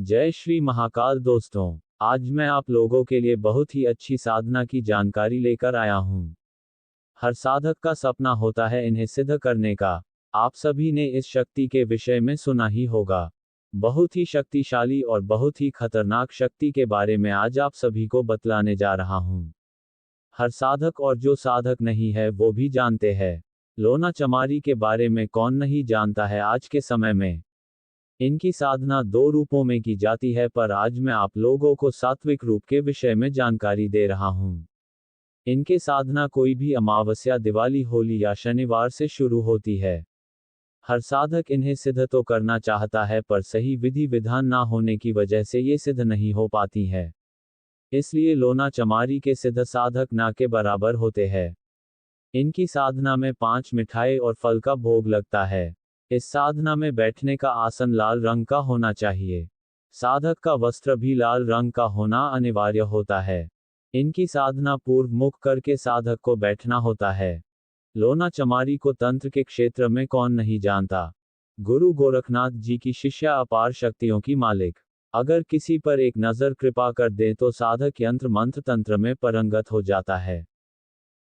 जय श्री महाकाल दोस्तों, आज मैं आप लोगों के लिए बहुत ही अच्छी साधना की जानकारी लेकर आया हूँ। हर साधक का सपना होता है इन्हें सिद्ध करने का। आप सभी ने इस शक्ति के विषय में सुना ही होगा। बहुत ही शक्तिशाली और बहुत ही खतरनाक शक्ति के बारे में आज आप सभी को बतलाने जा रहा हूँ। हर साधक और जो साधक नहीं है वो भी जानते हैं। लोना चमारी के बारे में कौन नहीं जानता है आज के समय में। इनकी साधना दो रूपों में की जाती है, पर आज मैं आप लोगों को सात्विक रूप के विषय में जानकारी दे रहा हूँ। इनके साधना कोई भी अमावस्या, दिवाली, होली या शनिवार से शुरू होती है। हर साधक इन्हें सिद्ध तो करना चाहता है, पर सही विधि विधान ना होने की वजह से ये सिद्ध नहीं हो पाती है। इसलिए लोना चमारी के सिद्ध साधक ना के बराबर होते हैं। इनकी साधना में 5 मिठाई और फल का भोग लगता है। इस साधना में बैठने का आसन लाल रंग का होना चाहिए। साधक का वस्त्र भी लाल रंग का होना अनिवार्य होता है। इनकी साधना पूर्व मुख करके साधक को बैठना होता है। लोना चमारी को तंत्र के क्षेत्र में कौन नहीं जानता। गुरु गोरखनाथ जी की शिष्या, अपार शक्तियों की मालिक। अगर किसी पर एक नजर कृपा कर दे तो साधक यंत्र मंत्र तंत्र में परंगत हो जाता है।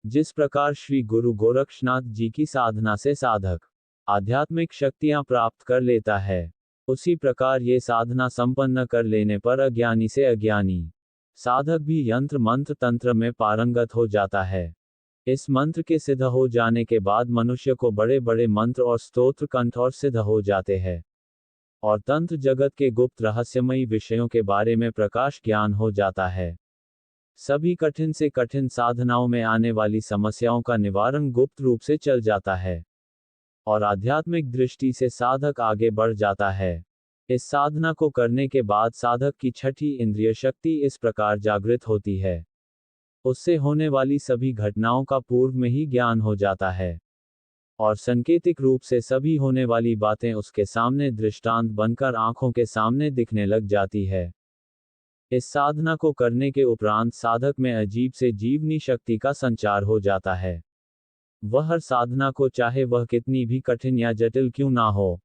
जिस प्रकार श्री गुरु गोरक्षनाथ जी की साधना से साधक आध्यात्मिक शक्तियां प्राप्त कर लेता है, उसी प्रकार ये साधना संपन्न कर लेने पर अज्ञानी से अज्ञानी साधक भी यंत्र मंत्र तंत्र में पारंगत हो जाता है। इस मंत्र के सिद्ध हो जाने के बाद मनुष्य को बड़े बड़े मंत्र और स्तोत्र कंठ और सिद्ध हो जाते हैं, और तंत्र जगत के गुप्त रहस्यमयी विषयों के बारे में प्रकाश ज्ञान हो जाता है। सभी कठिन से कठिन साधनाओं में आने वाली समस्याओं का निवारण गुप्त रूप से चल जाता है, और आध्यात्मिक दृष्टि से साधक आगे बढ़ जाता है। इस साधना को करने के बाद साधक की छठी इंद्रिय शक्ति इस प्रकार जागृत होती है, उससे होने वाली सभी घटनाओं का पूर्व में ही ज्ञान हो जाता है, और संकेतिक रूप से सभी होने वाली बातें उसके सामने दृष्टांत बनकर आंखों के सामने दिखने लग जाती है। इस साधना को करने के उपरांत साधक में अजीब से जीवनी शक्ति का संचार हो जाता है। वह हर साधना को, चाहे वह कितनी भी कठिन या जटिल क्यों ना हो,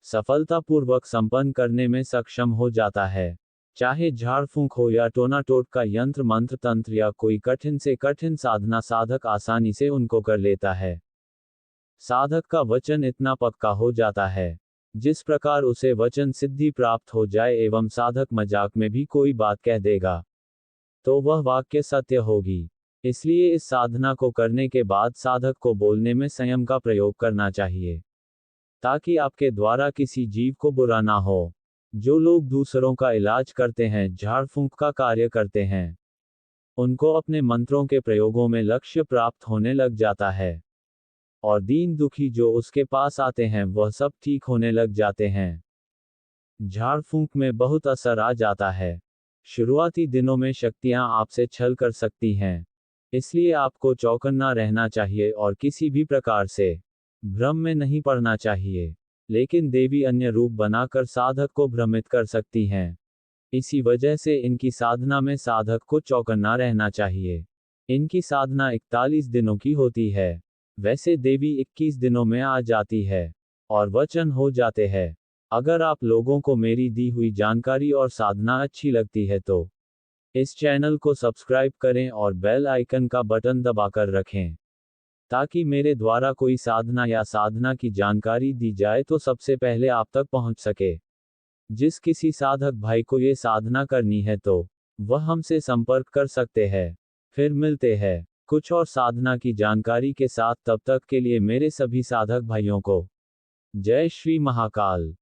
सफलतापूर्वक संपन्न करने में सक्षम हो जाता है। चाहे झाड़ फूंक हो या टोना टोटका यंत्र मंत्र तंत्र या कोई कठिन से कठिन साधना, साधक आसानी से उनको कर लेता है। साधक का वचन इतना पक्का हो जाता है, जिस प्रकार उसे वचन सिद्धि प्राप्त हो जाए एवं साधक मजाक में भी कोई बात कह देगा तो वह वाक्य सत्य होगी। इसलिए इस साधना को करने के बाद साधक को बोलने में संयम का प्रयोग करना चाहिए, ताकि आपके द्वारा किसी जीव को बुरा ना हो। जो लोग दूसरों का इलाज करते हैं, झाड़ फूंक का कार्य करते हैं, उनको अपने मंत्रों के प्रयोगों में लक्ष्य प्राप्त होने लग जाता है, और दीन दुखी जो उसके पास आते हैं वह सब ठीक होने लग जाते हैं। झाड़ फूंक में बहुत असर आ जाता है। शुरुआती दिनों में शक्तियां आपसे छल कर सकती हैं, इसलिए आपको चौकन्ना रहना चाहिए और किसी भी प्रकार से भ्रम में नहीं पड़ना चाहिए। लेकिन देवी अन्य रूप बनाकर साधक को भ्रमित कर सकती हैं। इसी वजह से इनकी साधना में साधक को चौकन्ना रहना चाहिए। इनकी साधना 41 दिनों की होती है। वैसे देवी 21 दिनों में आ जाती है और वचन हो जाते हैं। अगर आप लोगों को मेरी दी हुई जानकारी और साधना अच्छी लगती है तो इस चैनल को सब्सक्राइब करें और बेल आइकन का बटन दबाकर रखें, ताकि मेरे द्वारा कोई साधना या साधना की जानकारी दी जाए तो सबसे पहले आप तक पहुंच सके। जिस किसी साधक भाई को ये साधना करनी है तो वह हमसे संपर्क कर सकते हैं। फिर मिलते हैं कुछ और साधना की जानकारी के साथ। तब तक के लिए मेरे सभी साधक भाइयों को जय श्री महाकाल।